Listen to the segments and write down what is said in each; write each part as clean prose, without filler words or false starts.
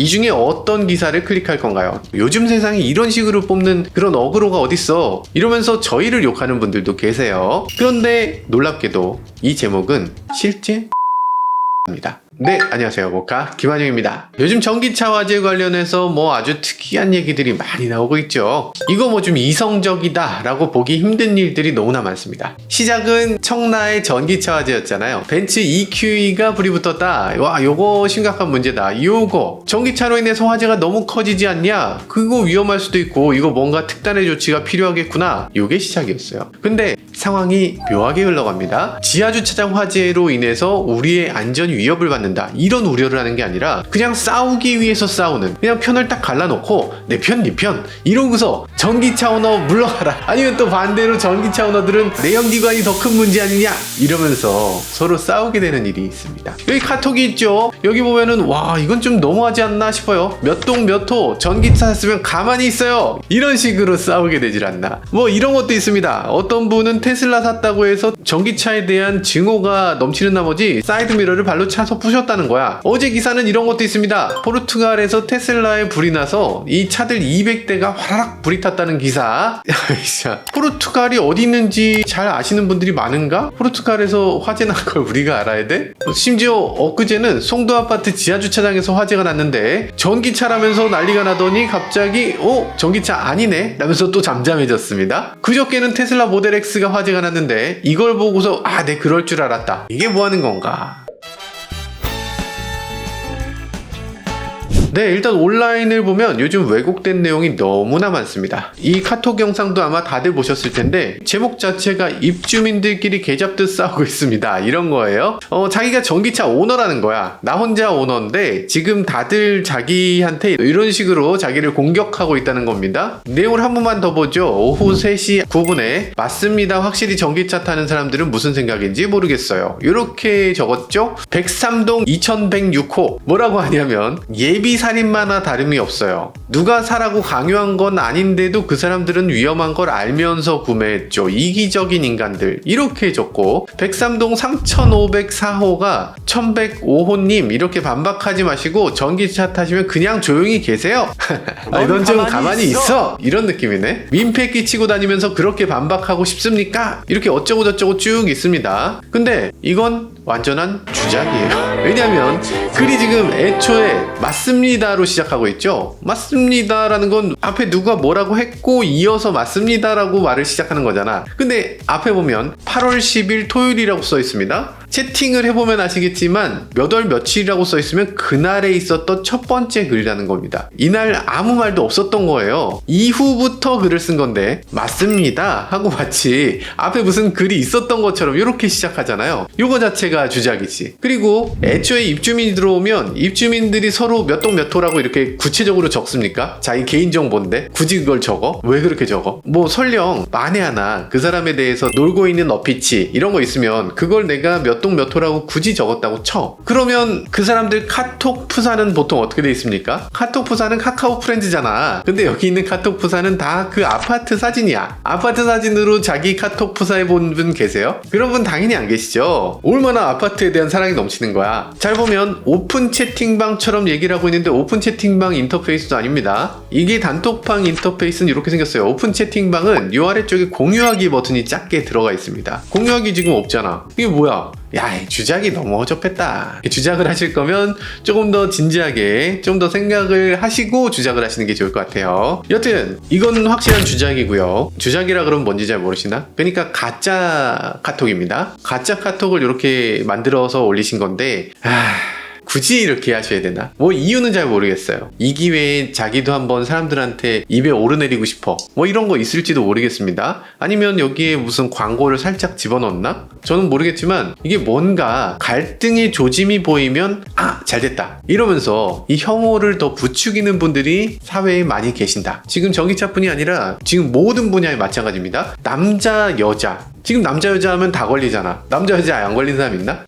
이 중에 어떤 기사를 클릭할 건가요? 요즘 세상에 이런 식으로 뽑는 그런 어그로가 어딨어? 이러면서 저희를 욕하는 분들도 계세요. 그런데 놀랍게도 이 제목은 실제 입니다. 네, 안녕하세요. 모카 김한영입니다. 요즘 전기차 화재 관련해서 아주 특이한 얘기들이 많이 나오고 있죠. 이거 좀 이성적이다 라고 보기 힘든 일들이 너무나 많습니다. 시작은 청라의 전기차 화재였잖아요. 벤츠 EQE가 불이 붙었다. 와, 요거 심각한 문제다. 요거 전기차로 인해서 화재가 너무 커지지 않냐? 그거 위험할 수도 있고 이거 뭔가 특단의 조치가 필요하겠구나. 요게 시작이었어요. 근데 상황이 묘하게 흘러갑니다. 지하주차장 화재로 인해서 우리의 안전 위협을 받는다. 이런 우려를 하는 게 아니라 그냥 싸우기 위해서 싸우는, 그냥 편을 딱 갈라놓고 내 편, 네 편 이러고서 전기차 오너 물러가라. 아니면 또 반대로 전기차 오너들은 내연기관이 더 큰 문제 아니냐 이러면서 서로 싸우게 되는 일이 있습니다. 여기 카톡이 있죠. 여기 보면은 와, 이건 좀 너무하지 않나 싶어요. 몇 동 몇 호 전기차 샀으면 가만히 있어요. 이런 식으로 싸우게 되질 않나. 이런 것도 있습니다. 어떤 분은 테슬라 샀다고 해서 전기차에 대한 증오가 넘치는 나머지 사이드미러를 발로 차서 부셨다는 거야. 어제 기사는 이런 것도 있습니다. 포르투갈에서 테슬라에 불이 나서 이 차들 200대가 화라락 불이 탔다는 기사. 포르투갈이 어디 있는지 잘 아시는 분들이 많은가? 포르투갈에서 화재 난 걸 우리가 알아야 돼? 심지어 엊그제는 송도 아파트 지하주차장에서 화재가 났는데 전기차라면서 난리가 나더니 갑자기 전기차 아니네? 라면서 또 잠잠해졌습니다. 그저께는 테슬라 모델 X가 화재가 났는데 이걸 보고서 내 그럴 줄 알았다. 이게 뭐 하는 건가? 네, 일단 온라인을 보면 요즘 왜곡된 내용이 너무나 많습니다. 이 카톡 영상도 아마 다들 보셨을 텐데 제목 자체가 입주민들끼리 개잡듯 싸우고 있습니다. 이런 거예요. 자기가 전기차 오너라는 거야. 나 혼자 오너인데 지금 다들 자기한테 이런 식으로 자기를 공격하고 있다는 겁니다. 내용을 한 번만 더 보죠. 오후 3시 9분에 맞습니다. 확실히 전기차 타는 사람들은 무슨 생각인지 모르겠어요. 이렇게 적었죠. 103동 2106호 뭐라고 하냐면 예비 살인마나 다름이 없어요. 누가 사라고 강요한 건 아닌데도 그 사람들은 위험한 걸 알면서 구매했죠. 이기적인 인간들. 이렇게 적고 103동 3504호가 1105호님 이렇게 반박하지 마시고 전기차 타시면 그냥 조용히 계세요. 넌 좀 가만히 있어. 이런 느낌이네. 민폐 끼치고 다니면서 그렇게 반박하고 싶습니까? 이렇게 어쩌고 저쩌고 쭉 있습니다. 근데 이건 완전한 주작이에요. 왜냐면 글이 지금 애초에 맞습니다로 시작하고 있죠. 맞습니다라는 건 앞에 누가 뭐라고 했고 이어서 맞습니다라고 말을 시작하는 거잖아. 근데 앞에 보면 8월 10일 토요일이라고 써 있습니다. 채팅을 해보면 아시겠지만 몇 월 며칠이라고 써 있으면 그날에 있었던 첫 번째 글이라는 겁니다. 이날 아무 말도 없었던 거예요. 이후부터 글을 쓴 건데 맞습니다 하고 마치 앞에 무슨 글이 있었던 것처럼 이렇게 시작하잖아요. 이거 자체가 주작이지. 그리고 애초에 입주민이 들어오면 입주민들이 서로 몇 동 몇 호라고 이렇게 구체적으로 적습니까? 자기 개인정보인데 굳이 그걸 적어? 왜 그렇게 적어? 설령 만에 하나 그 사람에 대해서 놀고 있는 어피치 이런 거 있으면 그걸 내가 몇 동 몇 호라고 굳이 적었다고 쳐. 그러면 그 사람들 카톡 프사는 보통 어떻게 돼 있습니까? 카톡 프사는 카카오 프렌즈잖아. 근데 여기 있는 카톡 프사는 다 그 아파트 사진이야. 아파트 사진으로 자기 카톡 프사해 본 분 계세요? 그런 분 당연히 안 계시죠? 얼마나 아파트에 대한 사랑이 넘치는 거야. 잘 보면 오픈 채팅방처럼 얘기를 하고 있는데 오픈 채팅방 인터페이스도 아닙니다. 이게 단톡방 인터페이스는 이렇게 생겼어요. 오픈 채팅방은 이 아래쪽에 공유하기 버튼이 작게 들어가 있습니다. 공유하기 지금 없잖아. 이게 뭐야? 주작이 너무 허접했다. 주작을 하실 거면 조금 더 진지하게 좀 더 생각을 하시고 주작을 하시는 게 좋을 것 같아요. 여튼 이건 확실한 주작이고요. 주작이라 그러면 뭔지 잘 모르시나? 그러니까 가짜 카톡입니다. 가짜 카톡을 이렇게 만들어서 올리신 건데 굳이 이렇게 하셔야 되나? 이유는 잘 모르겠어요. 이 기회에 자기도 한번 사람들한테 입에 오르내리고 싶어. 이런 거 있을지도 모르겠습니다. 아니면 여기에 무슨 광고를 살짝 집어넣었나? 저는 모르겠지만 이게 뭔가 갈등의 조짐이 보이면 잘됐다 이러면서 이 혐오를 더 부추기는 분들이 사회에 많이 계신다. 지금 전기차뿐이 아니라 지금 모든 분야에 마찬가지입니다. 남자, 여자 지금 남자 여자 하면 다 걸리잖아. 남자 여자 안 걸린 사람 있나?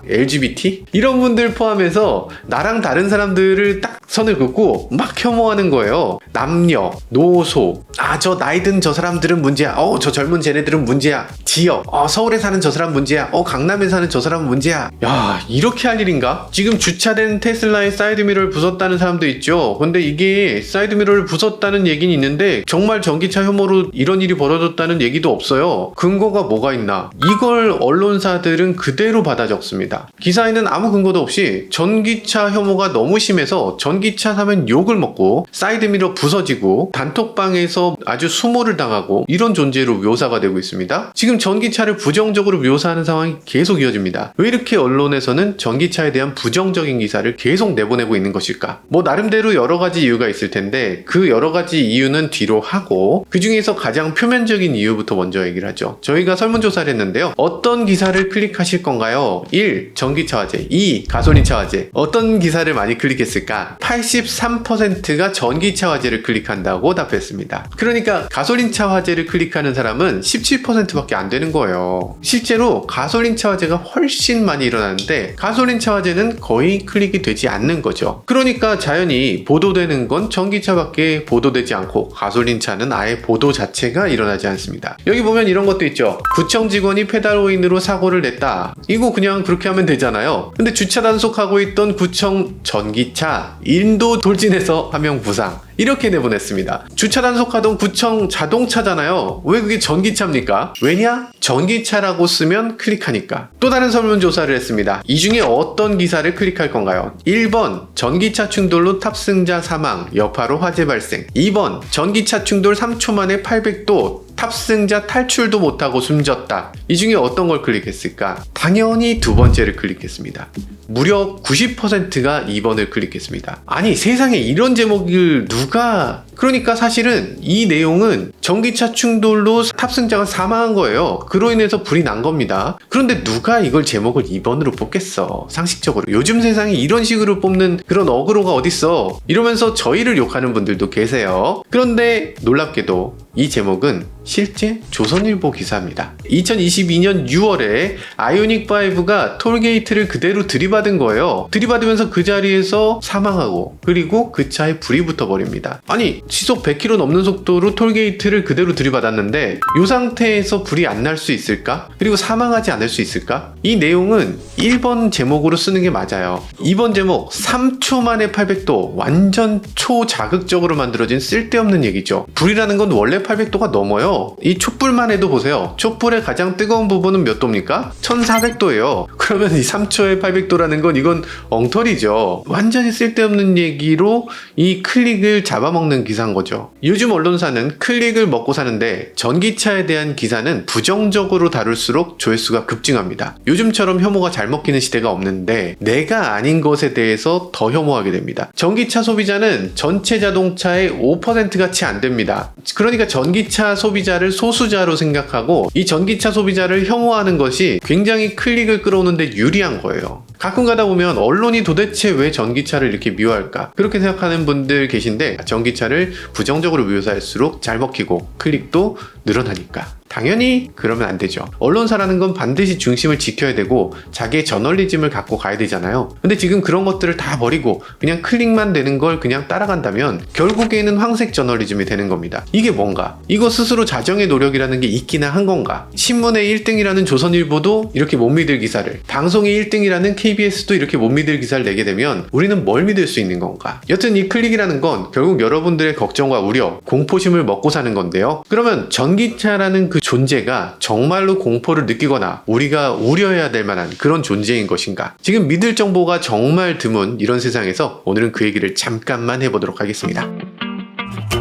LGBT? 이런 분들 포함해서 나랑 다른 사람들을 딱 선을 긋고 막 혐오하는 거예요. 남녀, 노소, 저 나이 든 저 사람들은 문제야. 저 젊은 쟤네들은 문제야. 지역, 서울에 사는 저 사람 문제야, 강남에 사는 저 사람 문제야. 야, 이렇게 할 일인가? 지금 주차된 테슬라의 사이드미러를 부쉈다는 사람도 있죠. 근데 이게 사이드미러를 부쉈다는 얘기는 있는데 정말 전기차 혐오로 이런 일이 벌어졌다는 얘기도 없어요. 근거가 뭐가 있나? 이걸 언론사들은 그대로 받아 적습니다. 기사에는 아무 근거도 없이 전기차 혐오가 너무 심해서 전기차 사면 욕을 먹고 사이드미러 부서지고 단톡방에서 아주 수모를 당하고 이런 존재로 묘사가 되고 있습니다. 지금 전기차를 부정적으로 묘사하는 상황이 계속 이어집니다. 왜 이렇게 언론에서는 전기차에 대한 부정적인 기사를 계속 내보내고 있는 것일까? 뭐 나름대로 여러 가지 이유가 있을 텐데 그 여러 가지 이유는 뒤로 하고 그 중에서 가장 표면적인 이유부터 먼저 얘기를 하죠. 저희가 설문조사를 했는데요. 어떤 기사를 클릭하실 건가요? 1. 전기차 화재, 2. 가솔린차 화재. 어떤 기사를 많이 클릭했을까? 83%가 전기차 화재를 클릭한다고 답했습니다. 그러니까 가솔린차 화재를 클릭하는 사람은 17%밖에 안 되는 거예요. 실제로 가솔린차 화재가 훨씬 많이 일어나는데 가솔린차 화재는 거의 클릭이 되지 않는 거죠. 그러니까 자연히 보도되는 건 전기차밖에 보도되지 않고 가솔린차는 아예 보도 자체가 일어나지 않습니다. 여기 보면 이런 것도 있죠. 구청 직원이 페달오인으로 사고를 냈다. 이거 그냥 그렇게 하면 되잖아요. 근데 주차 단속하고 있던 구청 전기차 인도 돌진해서 1명 부상. 이렇게 내보냈습니다. 주차 단속하던 구청 자동차잖아요. 왜 그게 전기차입니까? 왜냐? 전기차라고 쓰면 클릭하니까. 또 다른 설문조사를 했습니다. 이 중에 어떤 기사를 클릭할 건가요? 1번 전기차 충돌로 탑승자 사망, 여파로 화재 발생. 2번 전기차 충돌 3초 만에 800도 탑승자 탈출도 못하고 숨졌다. 이 중에 어떤 걸 클릭했을까? 당연히 두 번째를 클릭했습니다. 무려 90%가 2번을 클릭했습니다. 아니 세상에 이런 제목을 누가... 그러니까 사실은 이 내용은 전기차 충돌로 탑승자가 사망한 거예요. 그로 인해서 불이 난 겁니다. 그런데 누가 이걸 제목을 2번으로 뽑겠어. 상식적으로. 요즘 세상에 이런 식으로 뽑는 그런 어그로가 어딨어. 이러면서 저희를 욕하는 분들도 계세요. 그런데 놀랍게도 이 제목은 실제 조선일보 기사입니다. 2022년 6월에 아이오닉5가 톨게이트를 그대로 들이받은 거예요. 들이받으면서 그 자리에서 사망하고 그리고 그 차에 불이 붙어버립니다. 아니 시속 100km 넘는 속도로 톨게이트를 그대로 들이받았는데 이 상태에서 불이 안 날 수 있을까? 그리고 사망하지 않을 수 있을까? 이 내용은 1번 제목으로 쓰는 게 맞아요. 2번 제목 3초 만에 800도 완전 초자극적으로 만들어진 쓸데없는 얘기죠. 불이라는 건 원래 800도가 넘어요. 이 촛불만 해도 보세요. 촛불의 가장 뜨거운 부분은 몇 도입니까? 1400도예요. 그러면 이 3초에 800도라는 건 이건 엉터리죠. 완전히 쓸데없는 얘기로 이 클릭을 잡아먹는 기사인 거죠. 요즘 언론사는 클릭을 먹고 사는데 전기차에 대한 기사는 부정적으로 다룰수록 조회수가 급증합니다. 요즘처럼 혐오가 잘 먹히는 시대가 없는데 내가 아닌 것에 대해서 더 혐오하게 됩니다. 전기차 소비자는 전체 자동차의 5%가 채 안 됩니다. 그러니까 전기차 소비자를 소수자로 생각하고 이 전기차 소비자를 혐오하는 것이 굉장히 클릭을 끌어오는데 유리한 거예요. 가끔 가다 보면 언론이 도대체 왜 전기차를 이렇게 미워할까? 그렇게 생각하는 분들 계신데 전기차를 부정적으로 묘사할수록 잘 먹히고 클릭도 늘어나니까. 당연히 그러면 안 되죠. 언론사라는 건 반드시 중심을 지켜야 되고 자기의 저널리즘을 갖고 가야 되잖아요. 근데 지금 그런 것들을 다 버리고 그냥 클릭만 되는 걸 그냥 따라간다면 결국에는 황색 저널리즘이 되는 겁니다. 이게 뭔가? 이거 스스로 자정의 노력이라는 게 있기나 한 건가? 신문의 1등이라는 조선일보도 이렇게 못 믿을 기사를, 방송의 1등이라는 KBS도 이렇게 못 믿을 기사를 내게 되면 우리는 뭘 믿을 수 있는 건가? 여튼 이 클릭이라는 건 결국 여러분들의 걱정과 우려, 공포심을 먹고 사는 건데요. 그러면 전기차라는 그 존재가 정말로 공포를 느끼거나 우리가 우려해야 될 만한 그런 존재인 것인가? 지금 믿을 정보가 정말 드문 이런 세상에서 오늘은 그 얘기를 잠깐만 해보도록 하겠습니다.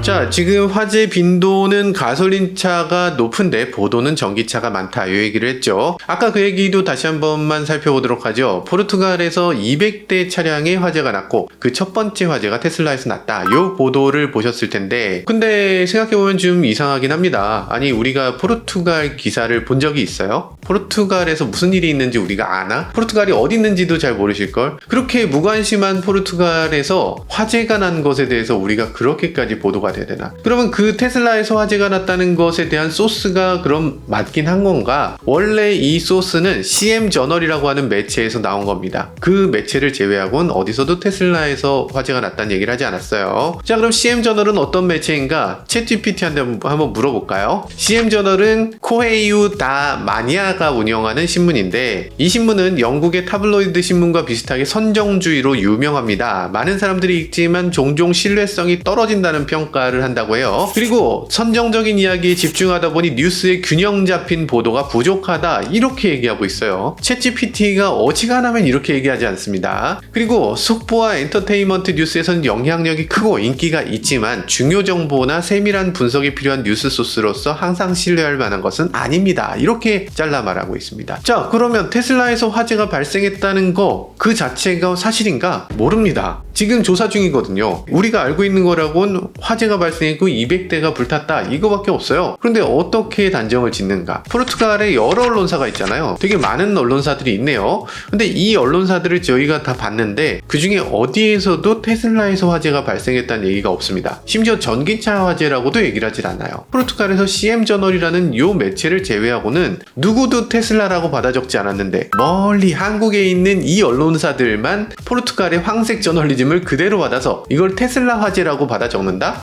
자, 지금 화재 빈도는 가솔린차가 높은데 보도는 전기차가 많다 이 얘기를 했죠. 아까 그 얘기도 다시 한 번만 살펴보도록 하죠. 포르투갈에서 200대 차량의 화재가 났고 그 첫 번째 화재가 테슬라에서 났다. 이 보도를 보셨을 텐데 근데 생각해보면 좀 이상하긴 합니다. 아니 우리가 포르투갈 기사를 본 적이 있어요? 포르투갈에서 무슨 일이 있는지 우리가 아나? 포르투갈이 어디 있는지도 잘 모르실걸? 그렇게 무관심한 포르투갈에서 화재가 난 것에 대해서 우리가 그렇게까지 보도가 뭐라고 해야 되나. 그러면 그 테슬라에서 화재가 났다는 것에 대한 소스가 그럼 맞긴 한 건가? 원래 이 소스는 CM저널이라고 하는 매체에서 나온 겁니다. 그 매체를 제외하고는 어디서도 테슬라에서 화재가 났다는 얘기를 하지 않았어요. 자, 그럼 CM저널은 어떤 매체인가? 챗GPT한테 한번 물어볼까요? CM저널은 코헤이유 다 마니아가 운영하는 신문인데, 이 신문은 영국의 타블로이드 신문과 비슷하게 선정주의로 유명합니다. 많은 사람들이 읽지만 종종 신뢰성이 떨어진다는 평가를 한다고 해요. 그리고 선정적인 이야기에 집중하다 보니 뉴스의 균형 잡힌 보도가 부족하다, 이렇게 얘기하고 있어요. 챗GPT가 어지간하면 이렇게 얘기하지 않습니다. 그리고 속보와 엔터테인먼트 뉴스에서는 영향력이 크고 인기가 있지만 중요 정보나 세밀한 분석이 필요한 뉴스 소스로서 항상 신뢰할 만한 것은 아닙니다, 이렇게 잘라 말하고 있습니다. 자, 그러면 테슬라에서 화재가 발생했다는 거 그 자체가 사실인가? 모릅니다. 지금 조사 중이거든요. 우리가 알고 있는 거라고는 화재가 발생했고 200대가 불탔다, 이거밖에 없어요. 그런데 어떻게 단정을 짓는가? 포르투갈에 여러 언론사가 있잖아요. 되게 많은 언론사들이 있네요. 근데 이 언론사들을 저희가 다 봤는데 그 중에 어디에서도 테슬라에서 화재가 발생했다는 얘기가 없습니다. 심지어 전기차 화재라고도 얘기를 하질 않아요. 포르투갈에서 CM저널이라는 요 매체를 제외하고는 누구도 테슬라라고 받아 적지 않았는데, 멀리 한국에 있는 이 언론사들만 포르투갈의 황색 저널리즘을 그대로 받아서 이걸 테슬라 화재라고 받아 적는다?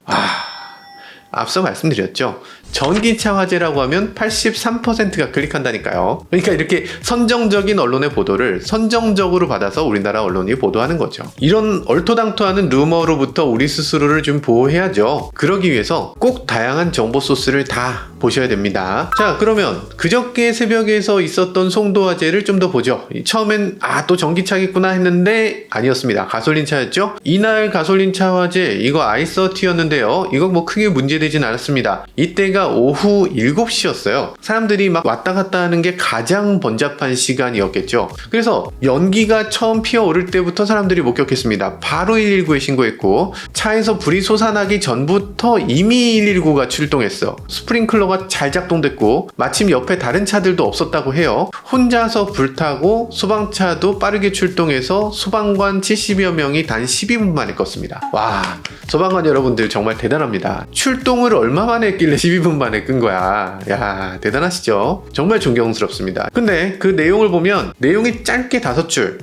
앞서 말씀드렸죠. 전기차 화재라고 하면 83%가 클릭한다니까요. 그러니까 이렇게 선정적인 언론의 보도를 선정적으로 받아서 우리나라 언론이 보도하는 거죠. 이런 얼토당토하는 루머로부터 우리 스스로를 좀 보호해야죠. 그러기 위해서 꼭 다양한 정보 소스를 다 보셔야 됩니다. 자, 그러면 그저께 새벽에서 있었던 송도 화재를 좀 더 보죠. 처음엔 또 전기차겠구나 했는데 아니었습니다. 가솔린차였죠. 이날 가솔린차 화재, 이거 i30였는데요. 이거 뭐 크게 문제되진 않았습니다. 이때가 오후 7시였어요. 사람들이 막 왔다 갔다 하는 게 가장 번잡한 시간이었겠죠. 그래서 연기가 처음 피어오를 때부터 사람들이 목격했습니다. 바로 119에 신고했고, 차에서 불이 솟아나기 전부터 이미 119가 출동했어. 스프링클러가 잘 작동됐고 마침 옆에 다른 차들도 없었다고 해요. 혼자서 불타고 소방차도 빠르게 출동해서 소방관 70여 명이 단 12분 만에 껐습니다. 와, 소방관 여러분들 정말 대단합니다. 출동을 얼마 만에 했길래 12분 만에 끈 거야. 야, 대단하시죠? 정말 존경스럽습니다. 근데 그 내용을 보면 내용이 짧게 5줄.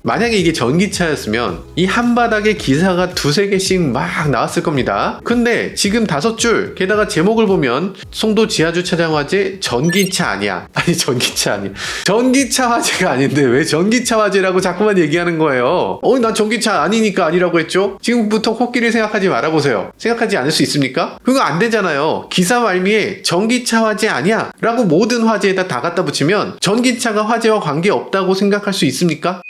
만약에 이게 전기차였으면 이 한바닥에 기사가 2-3개씩 막 나왔을 겁니다. 근데 지금 5줄, 게다가 제목을 보면 송도 지하주차장 화재 전기차 아니야. 아니, 전기차 아니야. 전기차 화재가 아닌데 왜 전기차 화재라고 자꾸만 얘기하는 거예요? 난 전기차 아니니까 아니라고 했죠? 지금부터 코끼리 생각하지 말아보세요. 생각하지 않을 수 있습니까? 그거 안 되잖아요. 기사 말미에 전기차 화재 아니야 라고 모든 화재에다 다 갖다 붙이면 전기차가 화재와 관계없다고 생각할 수 있습니까?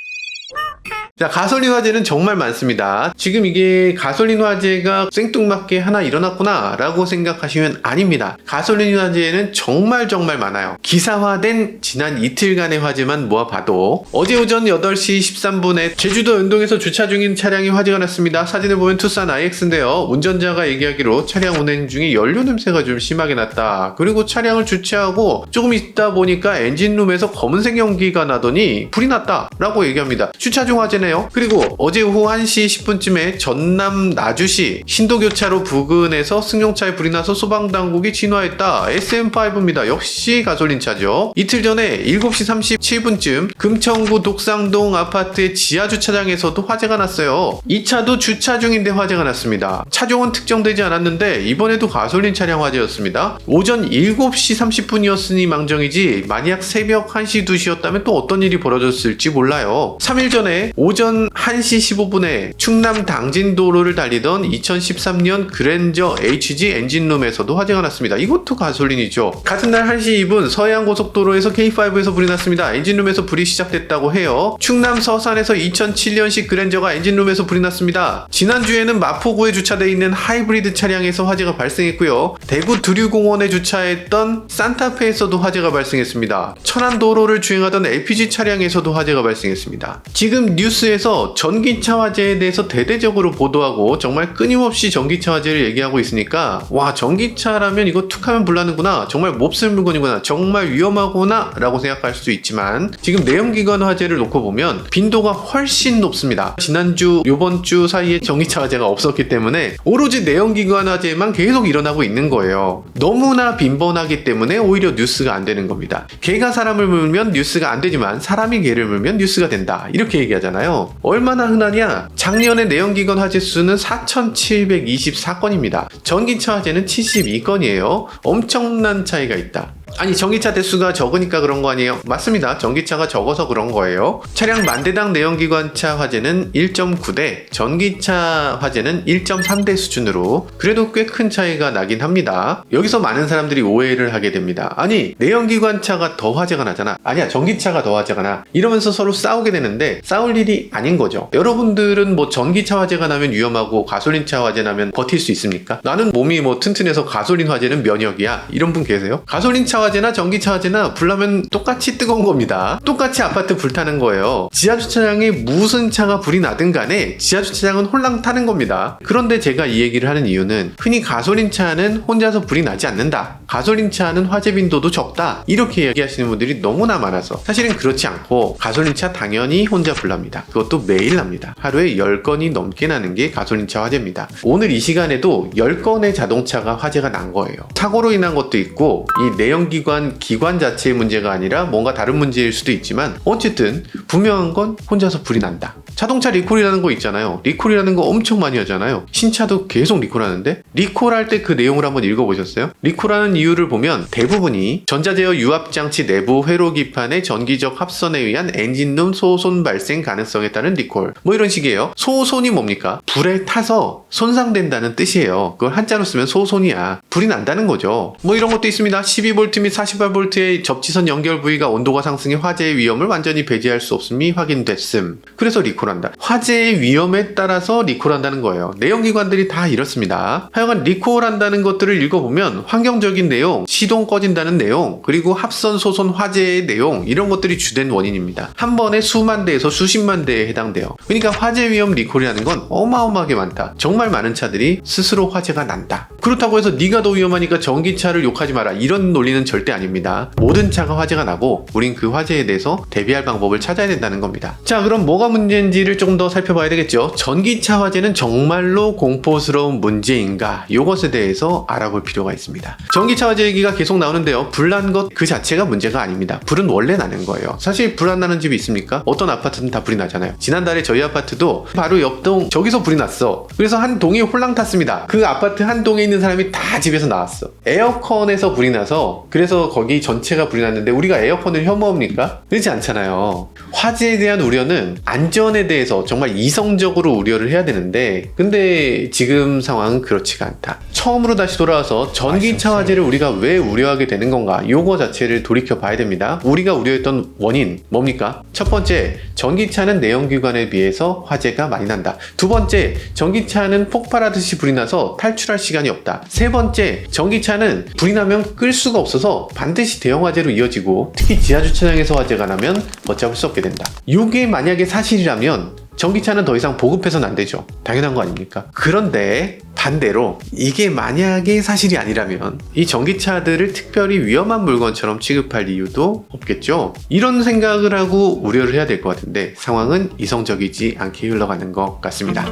자, 가솔린 화재는 정말 많습니다. 지금 이게 가솔린 화재가 생뚱맞게 하나 일어났구나 라고 생각하시면 아닙니다. 가솔린 화재는 정말 많아요. 기사화된 지난 이틀간의 화재만 모아봐도 어제 오전 8시 13분에 제주도 연동에서 주차 중인 차량이 화재가 났습니다. 사진을 보면 투싼 IX인데요. 운전자가 얘기하기로 차량 운행 중에 연료 냄새가 좀 심하게 났다. 그리고 차량을 주차하고 조금 있다 보니까 엔진룸에서 검은색 연기가 나더니 불이 났다 라고 얘기합니다. 주차 중 화재는 그리고 어제 오후 1시 10분쯤에 전남 나주시 신도교차로 부근에서 승용차에 불이 나서 소방당국이 진화했다. SM5입니다. 역시 가솔린차죠. 이틀 전에 7시 37분쯤 금천구 독상동 아파트의 지하주차장에서도 화재가 났어요. 이 차도 주차 중인데 화재가 났습니다. 차종은 특정되지 않았는데 이번에도 가솔린 차량 화재였습니다. 오전 7시 30분이었으니 망정이지 만약 새벽 1시 2시였다면 또 어떤 일이 벌어졌을지 몰라요. 3일 전에 오전 1시 15분에 충남 당진도로를 달리던 2013년 그랜저 HG 엔진룸에서도 화재가 났습니다. 이것도 가솔린이죠. 같은 날 1시 2분 서해안고속도로에서 K5에서 불이 났습니다. 엔진룸에서 불이 시작됐다고 해요. 충남 서산에서 2007년식 그랜저가 엔진룸에서 불이 났습니다. 지난주에는 마포구에 주차되어 있는 하이브리드 차량에서 화재가 발생했고요. 대구 두류공원에 주차했던 산타페에서도 화재가 발생했습니다. 천안도로를 주행하던 LPG 차량에서도 화재가 발생했습니다. 지금 뉴스 뉴스에서 전기차 화재에 대해서 대대적으로 보도하고 정말 끊임없이 전기차 화재를 얘기하고 있으니까 와, 전기차라면 이거 툭하면 불나는구나, 정말 몹쓸 물건이구나, 정말 위험하구나 라고 생각할 수 있지만 지금 내연기관 화재를 놓고 보면 빈도가 훨씬 높습니다. 지난주 요번 주 사이에 전기차 화재가 없었기 때문에 오로지 내연기관 화재만 계속 일어나고 있는 거예요. 너무나 빈번하기 때문에 오히려 뉴스가 안 되는 겁니다. 개가 사람을 물면 뉴스가 안 되지만 사람이 개를 물면 뉴스가 된다, 이렇게 얘기하잖아요. 얼마나 흔하냐? 작년에 내연기관 화재 수는 4,724건입니다. 전기차 화재는 72건이에요. 엄청난 차이가 있다. 아니, 전기차 대수가 적으니까 그런 거 아니에요? 맞습니다. 전기차가 적어서 그런 거예요. 차량 만대당 내연기관차 화재는 1.9대, 전기차 화재는 1.3대 수준으로 그래도 꽤 큰 차이가 나긴 합니다. 여기서 많은 사람들이 오해를 하게 됩니다. 아니, 내연기관차가 더 화재가 나잖아, 아니야 전기차가 더 화재가 나, 이러면서 서로 싸우게 되는데 싸울 일이 아닌 거죠. 여러분들은 뭐 전기차 화재가 나면 위험하고 가솔린차 화재 나면 버틸 수 있습니까? 나는 몸이 뭐 튼튼해서 가솔린 화재는 면역이야, 이런 분 계세요? 가솔린차 화재나 전기차 화재나 불나면 똑같이 뜨거운 겁니다. 똑같이 아파트 불타는 거예요. 지하주차장에 무슨 차가 불이 나든 간에 지하주차장은 홀랑 타는 겁니다. 그런데 제가 이 얘기를 하는 이유는 흔히 가솔린차는 혼자서 불이 나지 않는다, 가솔린차는 화재 빈도도 적다, 이렇게 얘기하시는 분들이 너무나 많아서 사실은 그렇지 않고 가솔린차 당연히 혼자 불납니다. 그것도 매일 납니다. 하루에 10건이 넘게 나는 게 가솔린차 화재입니다. 오늘 이 시간에도 10건의 자동차가 화재가 난 거예요. 사고로 인한 것도 있고 이 내연기관 기관 자체의 문제가 아니라 뭔가 다른 문제일 수도 있지만 어쨌든 분명한 건 혼자서 불이 난다. 자동차 리콜이라는 거 있잖아요. 리콜이라는 거 엄청 많이 하잖아요. 신차도 계속 리콜하는데 리콜할 때 그 내용을 한번 읽어보셨어요? 리콜하는 이유를 보면 대부분이 전자제어 유압장치 내부 회로 기판의 전기적 합선에 의한 엔진룸 소손 발생 가능성에 따른 리콜, 뭐 이런 식이에요. 소손이 뭡니까? 불에 타서 손상된다는 뜻이에요. 그걸 한자로 쓰면 소손이야. 불이 난다는 거죠. 뭐 이런 것도 있습니다. 12V 및 48V의 접지선 연결 부위가 온도가 상승해 화재의 위험을 완전히 배제할 수 없음이 확인됐음. 그래서 리콜한다. 화재의 위험에 따라서 리콜한다는 거예요. 내연기관들이 다 이렇습니다. 하여간 리콜한다는 것들을 읽어보면 환경적인 내용, 시동 꺼진다는 내용, 그리고 합선 소손 화재의 내용, 이런 것들이 주된 원인입니다. 한 번에 수만 대에서 수십만 대에 해당돼요. 그러니까 화재 위험 리콜이라는 건 어마어마하게 많다. 정말 많은 차들이 스스로 화재가 난다. 그렇다고 해서 네가 더 위험하니까 전기차를 욕하지 마라, 이런 논리는 절대 아닙니다. 모든 차가 화재가 나고 우린 그 화재에 대해서 대비할 방법을 찾아야 된다는 겁니다. 자, 그럼 뭐가 문제인지를 좀 더 살펴봐야 되겠죠. 전기차 화재는 정말로 공포스러운 문제인가? 이것에 대해서 알아볼 필요가 있습니다. 전기차 화재 얘기가 계속 나오는데요. 불난 것 그 자체가 문제가 아닙니다. 불은 원래 나는 거예요. 사실 불 안 나는 집이 있습니까? 어떤 아파트는 다 불이 나잖아요. 지난달에 저희 아파트도 바로 옆동 저기서 불이 났어. 그래서 한 동이 홀랑 탔습니다. 그 아파트 한 동에 있는 사람이 다 집에서 나왔어. 에어컨에서 불이 나서 그래서 거기 전체가 불이 났는데 우리가 에어컨을 혐오합니까? 그렇지 않잖아요. 화재에 대한 우려는 안전에 대해서 정말 이성적으로 우려를 해야 되는데 근데 지금 상황은 그렇지가 않다. 처음으로 다시 돌아와서 전기차 화재를 우리가 왜 우려하게 되는 건가? 요거 자체를 돌이켜 봐야 됩니다. 우리가 우려했던 원인 뭡니까? 첫 번째, 전기차는 내연기관에 비해서 화재가 많이 난다. 두 번째, 전기차는 폭발하듯이 불이 나서 탈출할 시간이 없다. 세 번째, 전기차는 불이 나면 끌 수가 없어서 반드시 대형 화재로 이어지고 특히 지하주차장에서 화재가 나면 걷잡을 수 없게 된다. 이게 만약에 사실이라면 전기차는 더 이상 보급해서는 안 되죠. 당연한 거 아닙니까? 그런데 반대로 이게 만약에 사실이 아니라면 이 전기차들을 특별히 위험한 물건처럼 취급할 이유도 없겠죠. 이런 생각을 하고 우려를 해야 될 것 같은데 상황은 이성적이지 않게 흘러가는 것 같습니다.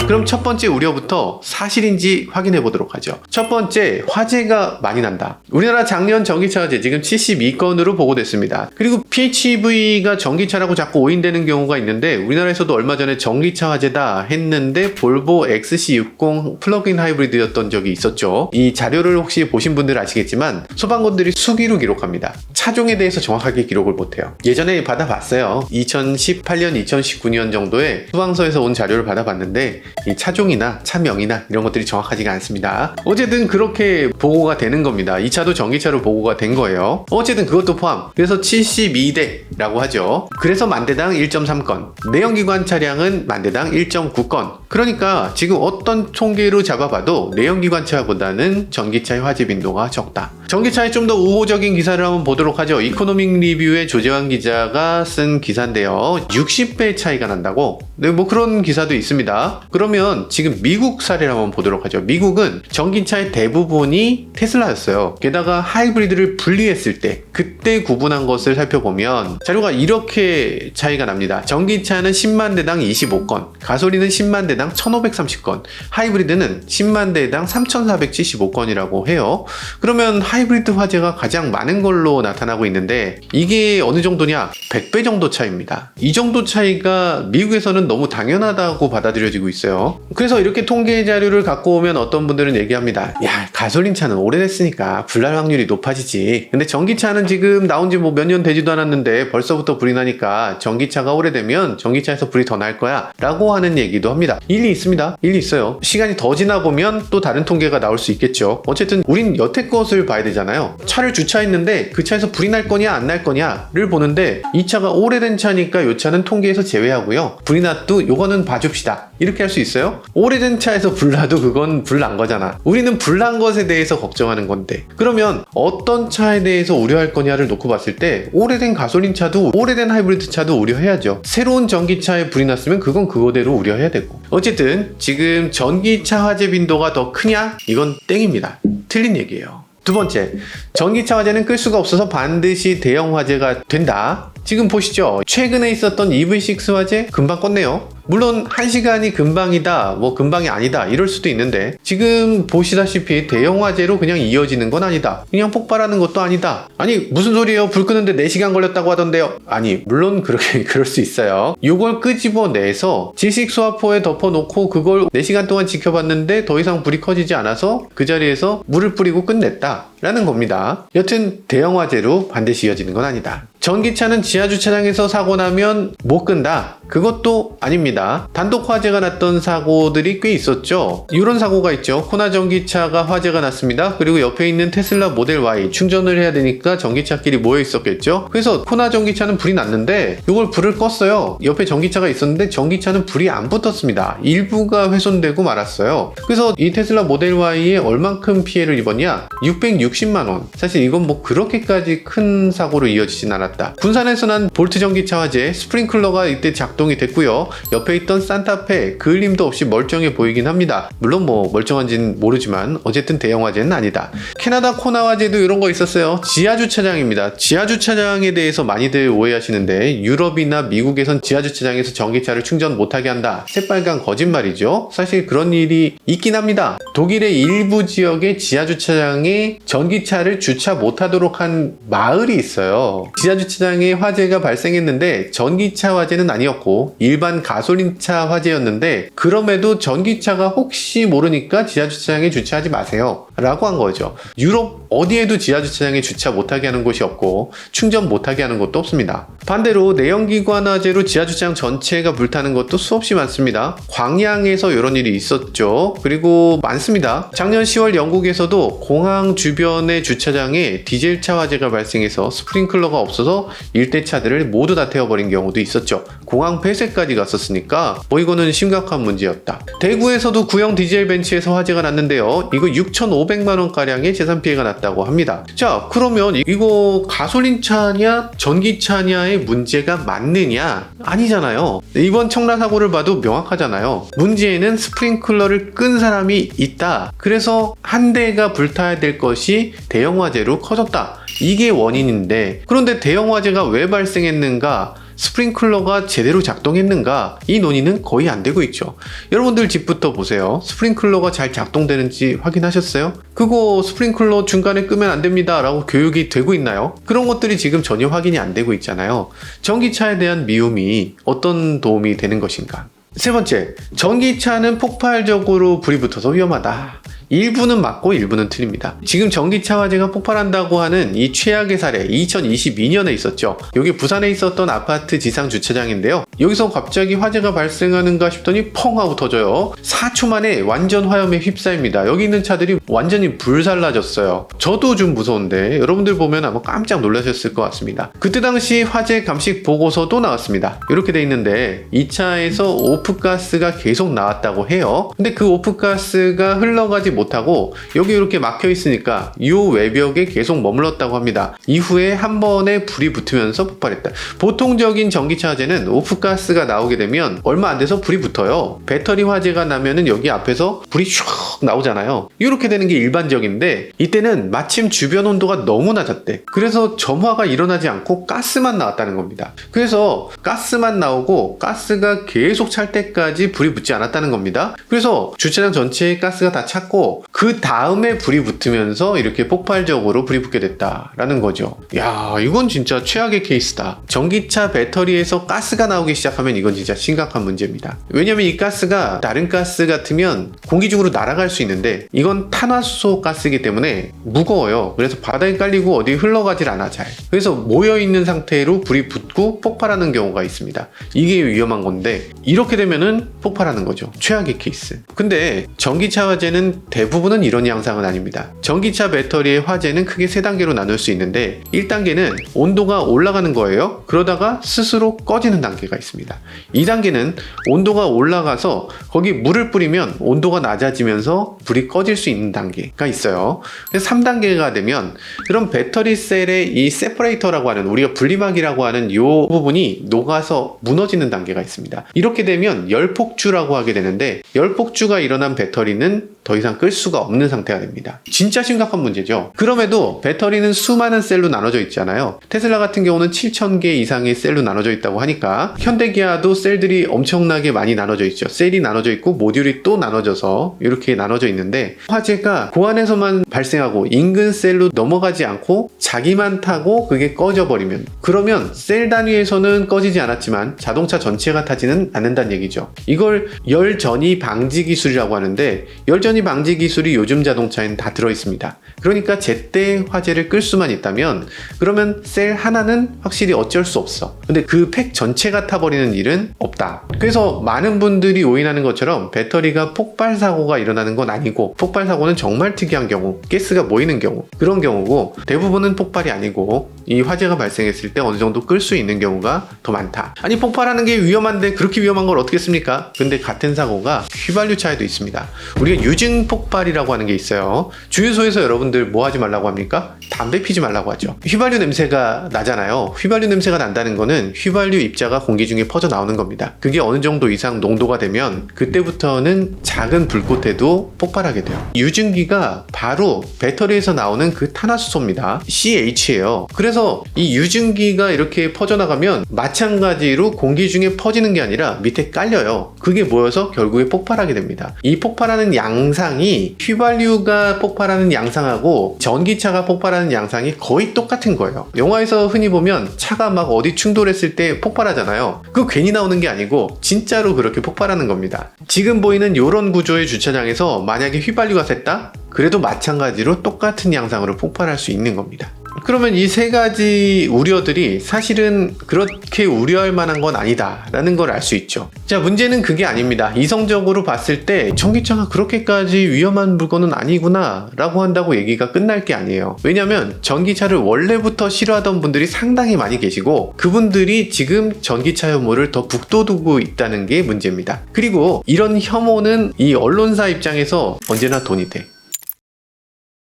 그럼 첫 번째 우려부터 사실인지 확인해 보도록 하죠. 첫 번째, 화재가 많이 난다. 우리나라 작년 전기차 화재 지금 72건으로 보고됐습니다. 그리고 PHEV가 전기차라고 자꾸 오인되는 경우가 있는데 우리나라에서도 얼마 전에 전기차 화재다 했는데 볼보 XC60 플러그인 하이브리드였던 적이 있었죠. 이 자료를 혹시 보신 분들 아시겠지만 소방관들이 수기로 기록합니다. 차종에 대해서 정확하게 기록을 못해요. 예전에 받아봤어요. 2018년, 2019년 정도에 소방서에서 온 자료를 받아봤는데 이 차종이나 차명이나 이런 것들이 정확하지가 않습니다. 어쨌든 그렇게 보고가 되는 겁니다. 이 차도 전기차로 보고가 된 거예요. 어쨌든 그것도 포함. 그래서 72대라고 하죠. 그래서 만대당 1.3건, 내연기관 차량은 만대당 1.9건. 그러니까 지금 어떤 통계로 잡아봐도 내연기관차보다는 전기차의 화재 빈도가 적다. 전기차의 좀 더 우호적인 기사를 한번 보도록 하죠. 이코노믹 리뷰의 조재환 기자가 쓴 기사인데요. 60배 차이가 난다고? 네, 뭐 그런 기사도 있습니다. 그러면 지금 미국 사례를 한번 보도록 하죠. 미국은 전기차의 대부분이 테슬라였어요. 게다가 하이브리드를 분리했을 때 그때 구분한 것을 살펴보면 자료가 이렇게 차이가 납니다. 전기차는 10만 대당 25건, 가솔린은 10만 대당 1530건, 하이브리드는 10만 대당 3475건이라고 해요. 그러면 하이브리드 화재가 가장 많은 걸로 나타나고 있는데 이게 어느 정도냐? 100배 정도 차이입니다. 이 정도 차이가 미국에서는 너무 당연하다고 받아들여지고 있어요. 그래서 이렇게 통계 자료를 갖고 오면 어떤 분들은 얘기합니다. 야, 가솔린 차는 오래됐으니까 불날 확률이 높아지지. 근데 전기차는 지금 나온 지 뭐 몇 년 되지도 않았는데 벌써부터 불이 나니까 전기차가 오래되면 전기차에서 불이 더 날 거야 라고 하는 얘기도 합니다. 일리 있습니다. 일리 있어요. 시간이 더 지나 보면 또 다른 통계가 나올 수 있겠죠. 어쨌든 우린 여태 것을 봐야 되잖아요. 차를 주차했는데 그 차에서 불이 날 거냐 안 날 거냐를 보는데 이 차가 오래된 차니까 이 차는 통계에서 제외하고요. 불이 나도 요거는 봐줍시다. 이렇게 할 수 있어요? 오래된 차에서 불 나도 그건 불 난 거잖아. 우리는 불 난 것에 대해서 걱정하는 건데 그러면 어떤 차에 대해서 우려할 거냐를 놓고 봤을 때 오래된 가솔린 차도 오래된 하이브리드 차도 우려해야죠. 새로운 전기차에 불이 났으면 그건 그거대로 우려해야 되고 어쨌든 지금 전기차 화재 빈도가 더 크냐? 이건 땡입니다. 틀린 얘기예요. 두 번째, 전기차 화재는 끌 수가 없어서 반드시 대형 화재가 된다. 지금 보시죠. 최근에 있었던 EV6 화재 금방 껐네요. 물론 1시간이 금방이다, 뭐 금방이 아니다 이럴 수도 있는데 지금 보시다시피 대형 화재로 그냥 이어지는 건 아니다. 그냥 폭발하는 것도 아니다. 아니 무슨 소리예요? 불 끄는데 4시간 걸렸다고 하던데요. 아니 물론 그럴 수 있어요. 이걸 끄집어내서 질식 수화포에 덮어놓고 그걸 4시간 동안 지켜봤는데 더 이상 불이 커지지 않아서 그 자리에서 물을 뿌리고 끝냈다 라는 겁니다. 여튼 대형 화재로 반드시 이어지는 건 아니다. 전기차는 지하주차장에서 사고 나면 못 끈다. 그것도 아닙니다. 단독 화재가 났던 사고들이 꽤 있었죠. 이런 사고가 있죠. 코나 전기차가 화재가 났습니다. 그리고 옆에 있는 테슬라 모델 Y 충전을 해야 되니까 전기차끼리 모여 있었겠죠. 그래서 코나 전기차는 불이 났는데 이걸 불을 껐어요. 옆에 전기차가 있었는데 전기차는 불이 안 붙었습니다. 일부가 훼손되고 말았어요. 그래서 이 테슬라 모델 Y에 얼만큼 피해를 입었냐? 660만 원. 사실 이건 뭐 그렇게까지 큰 사고로 이어지진 않았다. 군산에서 난 볼트 전기차 화재, 스프링클러가 이때 작동이 됐고요. 옆에 있던 산타페 그을림도 없이 멀쩡해 보이긴 합니다. 물론 뭐 멀쩡한지는 모르지만 어쨌든 대형 화재는 아니다. 캐나다 코나 화재도 이런 거 있었어요. 지하주차장입니다. 지하주차장에 대해서 많이들 오해하시는데 유럽이나 미국에선 지하주차장에서 전기차를 충전 못하게 한다. 새빨간 거짓말이죠. 사실 그런 일이 있긴 합니다. 독일의 일부 지역의 지하주차장에 전기차를 주차 못하도록 한 마을이 있어요. 지하주차장에 화재가 발생했는데 전기차 화재는 아니었고 일반 가솔린차 화재였는데 그럼에도 전기차가 혹시 모르니까 지하주차장에 주차하지 마세요 라고 한 거죠. 유럽 어디에도 지하주차장에 주차 못하게 하는 곳이 없고 충전 못하게 하는 곳도 없습니다. 반대로 내연기관 화재로 지하주차장 전체가 불타는 것도 수없이 많습니다. 광양에서 이런 일이 있었죠. 그리고 많습니다. 작년 10월 영국에서도 공항 주변의 주차장에 디젤차 화재가 발생해서 스프링클러가 없어서 일대 차들을 모두 다 태워버린 경우도 있었죠. 공항 폐쇄까지 갔었으니까 뭐 이거는 심각한 문제였다. 대구에서도 구형 디젤 벤츠에서 화재가 났는데요. 이거 6,500만원가량의 재산 피해가 났다고 합니다. 자, 그러면 이거 가솔린차냐 전기차냐의 문제가 맞느냐? 아니잖아요. 이번 청라 사고를 봐도 명확하잖아요. 문제는 스프링클러를 끈 사람이 있다. 그래서 한 대가 불타야 될 것이 대형 화재로 커졌다. 이게 원인인데 그런데 대형 화재가 왜 발생했는가? 스프링클러가 제대로 작동했는가? 이 논의는 거의 안 되고 있죠. 여러분들 집부터 보세요. 스프링클러가 잘 작동되는지 확인하셨어요? 그거 스프링클러 중간에 끄면 안 됩니다 라고 교육이 되고 있나요? 그런 것들이 지금 전혀 확인이 안 되고 있잖아요. 전기차에 대한 미움이 어떤 도움이 되는 것인가? 세 번째, 전기차는 폭발적으로 불이 붙어서 위험하다. 일부는 맞고 일부는 틀립니다. 지금 전기차 화재가 폭발한다고 하는 이 최악의 사례 2022년에 있었죠. 여기 부산에 있었던 아파트 지상 주차장인데요. 여기서 갑자기 화재가 발생하는가 싶더니 펑 하고 터져요. 4초 만에 완전 화염에 휩싸입니다. 여기 있는 차들이 완전히 불살라졌어요. 저도 좀 무서운데 여러분들 보면 아마 깜짝 놀라셨을 것 같습니다. 그때 당시 화재 감식 보고서도 나왔습니다. 이렇게 돼 있는데 이 차에서 오프가스가 계속 나왔다고 해요. 근데 그 오프가스가 흘러가지 못하고 여기 이렇게 막혀 있으니까 이 외벽에 계속 머물렀다고 합니다. 이후에 한 번에 불이 붙으면서 폭발했다. 보통적인 전기차 화재는 오프가스가 나오게 되면 얼마 안 돼서 불이 붙어요. 배터리 화재가 나면은 여기 앞에서 불이 슉 나오잖아요. 이렇게 되는 게 일반적인데 이때는 마침 주변 온도가 너무 낮았대. 그래서 점화가 일어나지 않고 가스만 나왔다는 겁니다. 그래서 가스만 나오고 가스가 계속 찰 때까지 불이 붙지 않았다는 겁니다. 그래서 주차장 전체에 가스가 다 찼고 그 다음에 불이 붙으면서 이렇게 폭발적으로 불이 붙게 됐다라는 거죠. 야, 이건 진짜 최악의 케이스다. 전기차 배터리에서 가스가 나오기 시작하면 이건 진짜 심각한 문제입니다. 왜냐면 이 가스가 다른 가스 같으면 공기 중으로 날아갈 수 있는데 이건 탄화수소 가스이기 때문에 무거워요. 그래서 바닥에 깔리고 어디 흘러가질 않아 잘. 그래서 모여있는 상태로 불이 붙고 폭발하는 경우가 있습니다. 이게 위험한 건데 이렇게 되면은 폭발하는 거죠. 최악의 케이스. 근데 전기차 화재는 대부분은 이런 양상은 아닙니다. 전기차 배터리의 화재는 크게 3단계로 나눌 수 있는데 1단계는 온도가 올라가는 거예요. 그러다가 스스로 꺼지는 단계가 있습니다. 2단계는 온도가 올라가서 거기 물을 뿌리면 온도가 낮아지면서 불이 꺼질 수 있는 단계가 있어요. 3단계가 되면 그럼 배터리 셀의 이 세퍼레이터라고 하는 우리가 분리막이라고 하는 이 부분이 녹아서 무너지는 단계가 있습니다. 이렇게 되면 열폭주라고 하게 되는데 열폭주가 일어난 배터리는 더 이상 끌 수가 없는 상태가 됩니다. 진짜 심각한 문제죠. 그럼에도 배터리는 수많은 셀로 나눠져 있잖아요. 테슬라 같은 경우는 7,000개 이상의 셀로 나눠져 있다고 하니까 현대기아도 셀들이 엄청나게 많이 나눠져 있죠. 셀이 나눠져 있고 모듈이 또 나눠져서 이렇게 나눠져 있는데 화재가 그 안에서만 발생하고 인근 셀로 넘어가지 않고 자기만 타고 그게 꺼져버리면 그러면 셀 단위에서는 꺼지지 않았지만 자동차 전체가 타지는 않는다는 얘기죠. 이걸 열전이 방지 기술이라고 하는데 열전이 방지 기술이 요즘 자동차에는 다 들어있습니다. 그러니까 제때 화재를 끌 수만 있다면 그러면 셀 하나는 확실히 어쩔 수 없어. 근데 그 팩 전체가 타버리는 일은 없다. 그래서 많은 분들이 오인하는 것처럼 배터리가 폭발 사고가 일어나는 건 아니고 폭발 사고는 정말 특이한 경우, 가스가 모이는 경우 그런 경우고 대부분은 폭발이 아니고 이 화재가 발생했을 때 어느 정도 끌 수 있는 경우가 더 많다. 아니 폭발하는 게 위험한데 그렇게 위험한 걸 어떻게 씁니까? 근데 같은 사고가 휘발유차에도 있습니다. 우리가 유증 폭발이라고 하는 게 있어요. 주유소에서 여러분들 뭐 하지 말라고 합니까? 담배 피지 말라고 하죠. 휘발유 냄새가 나잖아요. 휘발유 냄새가 난다는 거는 휘발유 입자가 공기 중에 퍼져 나오는 겁니다. 그게 어느 정도 이상 농도가 되면 그때부터는 작은 불꽃에도 폭발하게 돼요. 유증기가 바로 배터리에서 나오는 그 탄화수소입니다. CH예요. 그래서 이 유증기가 이렇게 퍼져나가면 마찬가지로 공기 중에 퍼지는 게 아니라 밑에 깔려요. 그게 모여서 결국에 폭발하게 됩니다. 이 폭발하는 양상이 휘발유가 폭발하는 양상하고 전기차가 폭발하는 양상이 거의 똑같은 거예요. 영화에서 흔히 보면 차가 막 어디 충돌했을 때 폭발하잖아요. 그거 괜히 나오는 게 아니고 진짜로 그렇게 폭발하는 겁니다. 지금 보이는 이런 구조의 주차장에서 만약에 휘발유가 샜다? 그래도 마찬가지로 똑같은 양상으로 폭발할 수 있는 겁니다. 그러면 이 3가지 우려들이 사실은 그렇게 우려할 만한 건 아니다 라는 걸 알 수 있죠. 자, 문제는 그게 아닙니다. 이성적으로 봤을 때 전기차가 그렇게까지 위험한 물건은 아니구나 라고 한다고 얘기가 끝날 게 아니에요. 왜냐면 전기차를 원래부터 싫어하던 분들이 상당히 많이 계시고 그분들이 지금 전기차 혐오를 더 북돋우고 있다는 게 문제입니다. 그리고 이런 혐오는 이 언론사 입장에서 언제나 돈이 돼.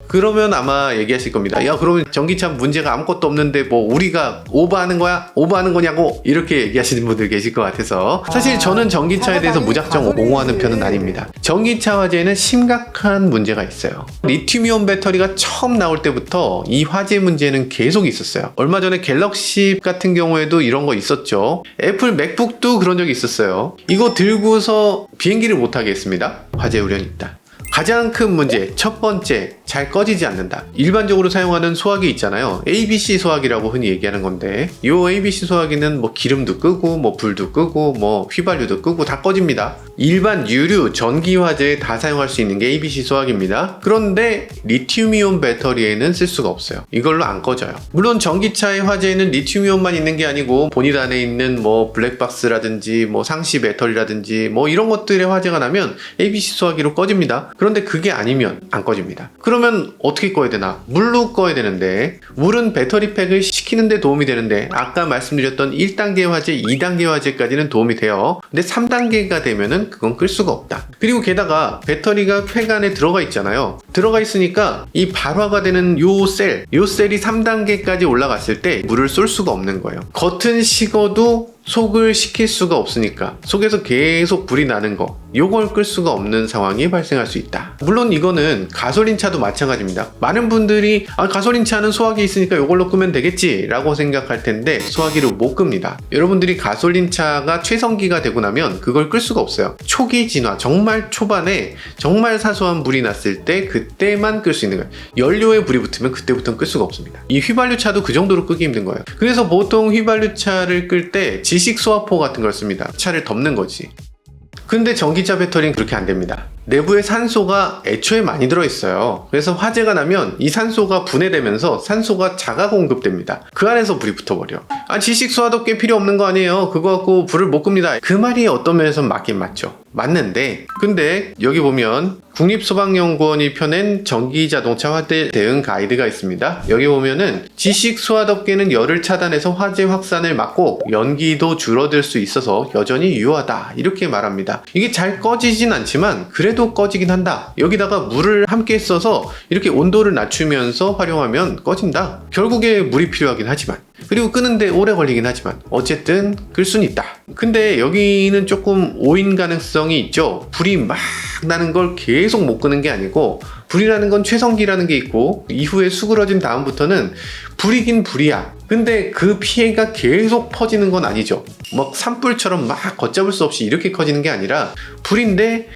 그러면 아마 얘기하실 겁니다. 야, 그러면 전기차 문제가 아무것도 없는데 뭐 우리가 오버하는 거야? 오버하는 거냐고? 이렇게 얘기하시는 분들 계실 것 같아서 사실 저는 전기차에 대해서 무작정 옹호하는 편은 아닙니다. 전기차 화재에는 심각한 문제가 있어요. 리튬이온 배터리가 처음 나올 때부터 이 화재 문제는 계속 있었어요. 얼마 전에 갤럭시 같은 경우에도 이런 거 있었죠. 애플 맥북도 그런 적이 있었어요. 이거 들고서 비행기를 못 타게 했습니다. 화재 우려는 있다. 가장 큰 문제, 첫 번째, 잘 꺼지지 않는다. 일반적으로 사용하는 소화기 있잖아요. ABC 소화기라고 흔히 얘기하는 건데 이 ABC 소화기는 뭐 기름도 끄고 뭐 불도 끄고 뭐 휘발유도 끄고 다 꺼집니다. 일반 유류, 전기 화재에 다 사용할 수 있는 게 ABC 소화기입니다. 그런데 리튬이온 배터리에는 쓸 수가 없어요. 이걸로 안 꺼져요. 물론 전기차의 화재에는 리튬이온만 있는 게 아니고 본닛 안에 있는 뭐 블랙박스라든지 뭐 상시 배터리라든지 뭐 이런 것들의 화재가 나면 ABC 소화기로 꺼집니다. 그런데 그게 아니면 안 꺼집니다. 그럼 그러면 어떻게 꺼야 되나? 물로 꺼야 되는데, 물은 배터리 팩을 식히는 데 도움이 되는데 아까 말씀드렸던 1단계 화재, 2단계 화재까지는 도움이 돼요. 근데 3단계가 되면은 그건 끌 수가 없다. 그리고 게다가 배터리가 팩 안에 들어가 있잖아요. 들어가 있으니까 이 발화가 되는 요 셀이 3단계까지 올라갔을 때 물을 쏠 수가 없는 거예요. 겉은 식어도 속을 식힐 수가 없으니까 속에서 계속 불이 나는 거, 요걸 끌 수가 없는 상황이 발생할 수 있다. 물론 이거는 가솔린차도 마찬가지입니다. 많은 분들이 가솔린차는 소화기 있으니까 요걸로 끄면 되겠지 라고 생각할 텐데 소화기를 못 끕니다. 여러분들이 가솔린차가 최성기가 되고 나면 그걸 끌 수가 없어요. 초기 진화, 정말 초반에 정말 사소한 불이 났을 때 그때만 끌 수 있는 거예요. 연료에 불이 붙으면 그때부터는 끌 수가 없습니다. 이 휘발유차도 그 정도로 끄기 힘든 거예요. 그래서 보통 휘발유차를 끌 때 지식 소화포 같은 걸 씁니다. 차를 덮는 거지. 근데 전기차 배터리는 그렇게 안 됩니다. 내부에 산소가 애초에 많이 들어있어요. 그래서 화재가 나면 이 산소가 분해되면서 산소가 자가 공급됩니다. 그 안에서 불이 붙어버려. 지식 소화도꽤 필요 없는 거 아니에요. 그거 갖고 불을 못 끕니다. 그 말이 어떤 면에서 맞긴 맞죠. 맞는데 근데 여기 보면 국립소방연구원이 펴낸 전기자동차 화재 대응 가이드가 있습니다. 여기 보면은 지식 소화덮개는 열을 차단해서 화재 확산을 막고 연기도 줄어들 수 있어서 여전히 유효하다 이렇게 말합니다. 이게 잘 꺼지진 않지만 그래도 꺼지긴 한다. 여기다가 물을 함께 써서 이렇게 온도를 낮추면서 활용하면 꺼진다. 결국에 물이 필요하긴 하지만, 그리고 끄는데 오래 걸리긴 하지만 어쨌든 끌 수는 있다. 근데 여기는 조금 오인 가능성이 있죠. 불이 막 나는 걸 계속 못 끄는 게 아니고, 불이라는 건 최성기라는 게 있고 이후에 수그러진 다음부터는 불이긴 불이야. 근데 그 피해가 계속 퍼지는 건 아니죠. 막 산불처럼 막 걷잡을 수 없이 이렇게 커지는 게 아니라 불인데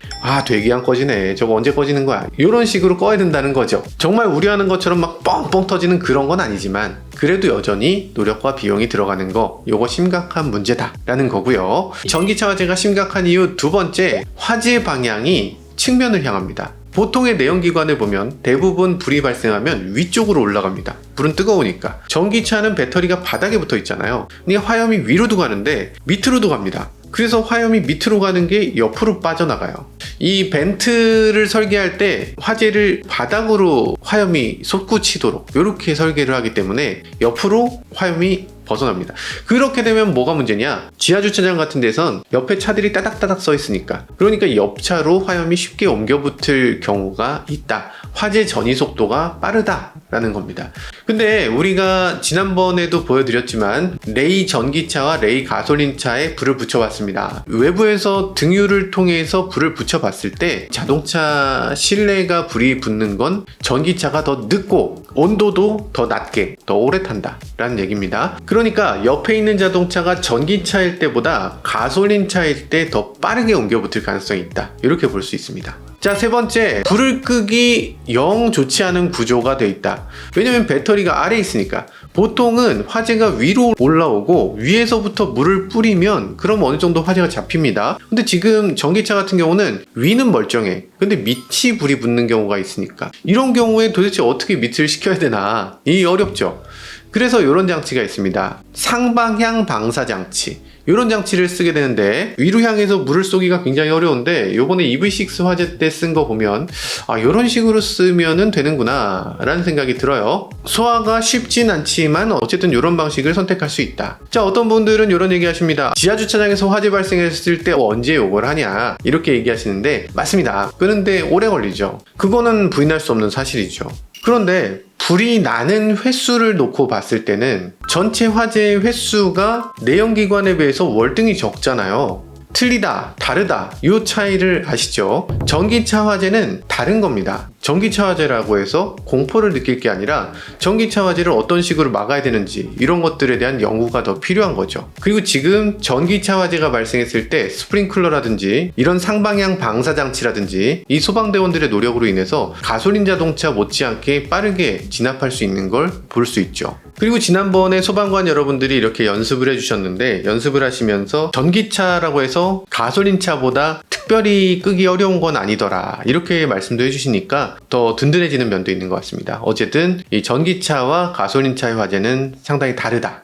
되게 안 꺼지네, 저거 언제 꺼지는 거야, 이런 식으로 꺼야 된다는 거죠. 정말 우려하는 것처럼 막 뻥뻥 터지는 그런 건 아니지만 그래도 여전히 노력과 비용이 들어가는 거, 요거 심각한 문제다 라는 거고요. 전기차 화재가 심각한 이유 두 번째, 화재 방향이 측면을 향합니다. 보통의 내연기관을 보면 대부분 불이 발생하면 위쪽으로 올라갑니다. 불은 뜨거우니까. 전기차는 배터리가 바닥에 붙어 있잖아요. 그러니까 화염이 위로도 가는데 밑으로도 갑니다. 그래서 화염이 밑으로 가는 게 옆으로 빠져나가요. 이 벤트를 설계할 때 화재를 바닥으로 화염이 솟구치도록 이렇게 설계를 하기 때문에 옆으로 화염이 벗어납니다. 그렇게 되면 뭐가 문제냐? 지하주차장 같은 데선 옆에 차들이 따닥따닥 써 있으니까, 그러니까 옆차로 화염이 쉽게 옮겨 붙을 경우가 있다. 화재 전이 속도가 빠르다라는 겁니다. 근데 우리가 지난번에도 보여드렸지만 레이 전기차와 레이 가솔린차에 불을 붙여봤습니다. 외부에서 등유를 통해서 불을 붙여봤을 때 자동차 실내가 불이 붙는 건 전기차가 더 늦고 온도도 더 낮게 더 오래 탄다 라는 얘기입니다. 그러니까 옆에 있는 자동차가 전기차일 때보다 가솔린차일 때 더 빠르게 옮겨 붙을 가능성이 있다, 이렇게 볼 수 있습니다. 자, 세 번째, 불을 끄기 영 좋지 않은 구조가 되어 있다. 왜냐면 배터리가 아래에 있으니까. 보통은 화재가 위로 올라오고 위에서부터 물을 뿌리면 그럼 어느 정도 화재가 잡힙니다. 근데 지금 전기차 같은 경우는 위는 멀쩡해. 근데 밑이 불이 붙는 경우가 있으니까 이런 경우에 도대체 어떻게 밑을 식혀야 되나, 이 어렵죠. 그래서 이런 장치가 있습니다. 상방향 방사 장치, 이런 장치를 쓰게 되는데 위로 향해서 물을 쏘기가 굉장히 어려운데 요번에 EV6 화재 때 쓴 거 보면 이런 식으로 쓰면은 되는구나 라는 생각이 들어요. 소화가 쉽진 않지만 어쨌든 이런 방식을 선택할 수 있다. 자, 어떤 분들은 이런 얘기 하십니다. 지하주차장에서 화재 발생했을 때 언제 요걸 하냐 이렇게 얘기하시는데, 맞습니다. 끄는데 오래 걸리죠. 그거는 부인할 수 없는 사실이죠. 그런데 불이 나는 횟수를 놓고 봤을 때는 전체 화재의 횟수가 내연기관에 비해서 월등히 적잖아요. 틀리다, 다르다, 이 차이를 아시죠? 전기차 화재는 다른 겁니다. 전기차 화재라고 해서 공포를 느낄 게 아니라 전기차 화재를 어떤 식으로 막아야 되는지 이런 것들에 대한 연구가 더 필요한 거죠. 그리고 지금 전기차 화재가 발생했을 때 스프링클러라든지 이런 상방향 방사 장치라든지 이 소방대원들의 노력으로 인해서 가솔린 자동차 못지않게 빠르게 진압할 수 있는 걸 볼 수 있죠. 그리고 지난번에 소방관 여러분들이 이렇게 연습을 해주셨는데, 연습을 하시면서 전기차라고 해서 가솔린차보다 특별히 끄기 어려운 건 아니더라 이렇게 말씀도 해주시니까 더 든든해지는 면도 있는 것 같습니다. 어쨌든 이 전기차와 가솔린차의 화재는 상당히 다르다.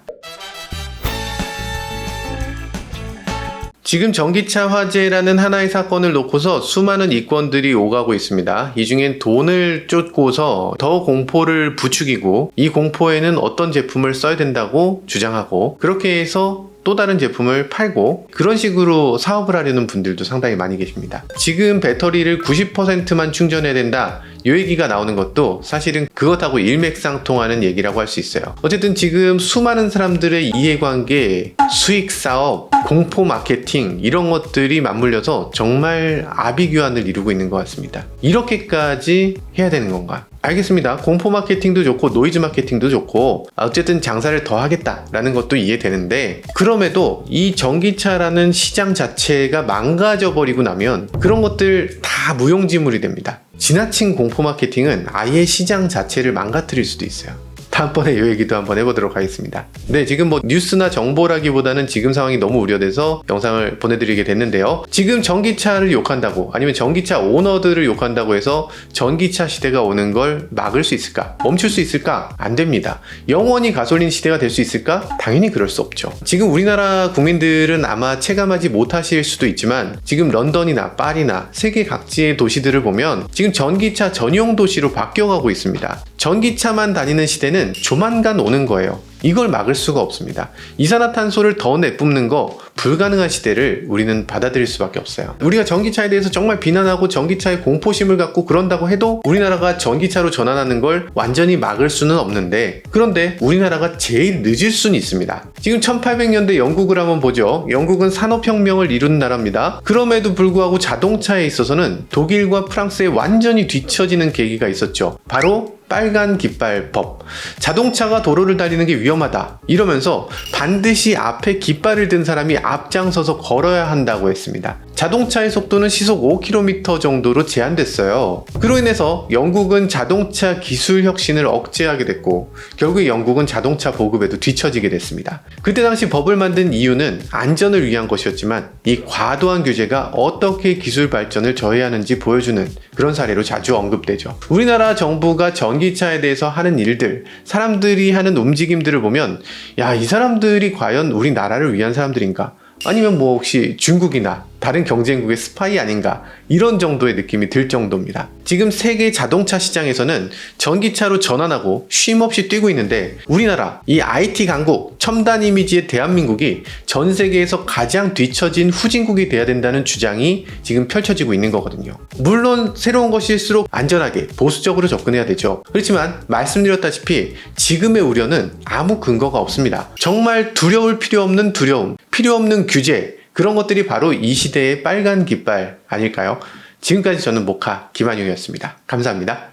지금 전기차 화재라는 하나의 사건을 놓고서 수많은 이권들이 오가고 있습니다. 이 중엔 돈을 쫓고서 더 공포를 부추기고 이 공포에는 어떤 제품을 써야 된다고 주장하고 그렇게 해서 또 다른 제품을 팔고 그런 식으로 사업을 하려는 분들도 상당히 많이 계십니다. 지금 배터리를 90%만 충전해야 된다. 이 얘기가 나오는 것도 사실은 그것하고 일맥상통하는 얘기라고 할 수 있어요. 어쨌든 지금 수많은 사람들의 이해관계, 수익 사업, 공포 마케팅 이런 것들이 맞물려서 정말 아비규환을 이루고 있는 것 같습니다. 이렇게까지 해야 되는 건가? 알겠습니다. 공포 마케팅도 좋고 노이즈 마케팅도 좋고 어쨌든 장사를 더 하겠다라는 것도 이해되는데 그럼에도 이 전기차라는 시장 자체가 망가져 버리고 나면 그런 것들 다 무용지물이 됩니다. 지나친 공포 마케팅은 아예 시장 자체를 망가뜨릴 수도 있어요. 다음번에 이 얘기도 한번 해보도록 하겠습니다. 네, 지금 뭐 뉴스나 정보라기보다는 지금 상황이 너무 우려돼서 영상을 보내드리게 됐는데요. 지금 전기차를 욕한다고 아니면 전기차 오너들을 욕한다고 해서 전기차 시대가 오는 걸 막을 수 있을까? 멈출 수 있을까? 안 됩니다. 영원히 가솔린 시대가 될 수 있을까? 당연히 그럴 수 없죠. 지금 우리나라 국민들은 아마 체감하지 못하실 수도 있지만 지금 런던이나 파리나 세계 각지의 도시들을 보면 지금 전기차 전용 도시로 바뀌어가고 있습니다. 전기차만 다니는 시대는 조만간 오는 거예요. 이걸 막을 수가 없습니다. 이산화탄소를 더 내뿜는 거 불가능한 시대를 우리는 받아들일 수밖에 없어요. 우리가 전기차에 대해서 정말 비난하고 전기차에 공포심을 갖고 그런다고 해도 우리나라가 전기차로 전환하는 걸 완전히 막을 수는 없는데 그런데 우리나라가 제일 늦을 수는 있습니다. 지금 1800년대 영국을 한번 보죠. 영국은 산업혁명을 이룬 나라입니다. 그럼에도 불구하고 자동차에 있어서는 독일과 프랑스에 완전히 뒤처지는 계기가 있었죠. 바로 빨간 깃발법. 자동차가 도로를 달리는 게 위험하다 이러면서 반드시 앞에 깃발을 든 사람이 앞장서서 걸어야 한다고 했습니다. 자동차의 속도는 시속 5km 정도로 제한됐어요. 그로 인해서 영국은 자동차 기술 혁신을 억제하게 됐고 결국 영국은 자동차 보급에도 뒤처지게 됐습니다. 그때 당시 법을 만든 이유는 안전을 위한 것이었지만 이 과도한 규제가 어떻게 기술 발전을 저해하는지 보여주는 그런 사례로 자주 언급되죠. 우리나라 정부가 전기차에 대해서 하는 일들, 사람들이 하는 움직임들을 보면 야, 이 사람들이 과연 우리나라를 위한 사람들인가? 아니면 뭐 혹시 중국이나 다른 경쟁국의 스파이 아닌가 이런 정도의 느낌이 들 정도입니다. 지금 세계 자동차 시장에서는 전기차로 전환하고 쉼없이 뛰고 있는데 우리나라 이 IT 강국 첨단 이미지의 대한민국이 전 세계에서 가장 뒤처진 후진국이 돼야 된다는 주장이 지금 펼쳐지고 있는 거거든요. 물론 새로운 것일수록 안전하게 보수적으로 접근해야 되죠. 그렇지만 말씀드렸다시피 지금의 우려는 아무 근거가 없습니다. 정말 두려울 필요 없는 두려움, 필요 없는 규제 그런 것들이 바로 이 시대의 빨간 깃발 아닐까요? 지금까지 저는 모카 김한용이었습니다. 감사합니다.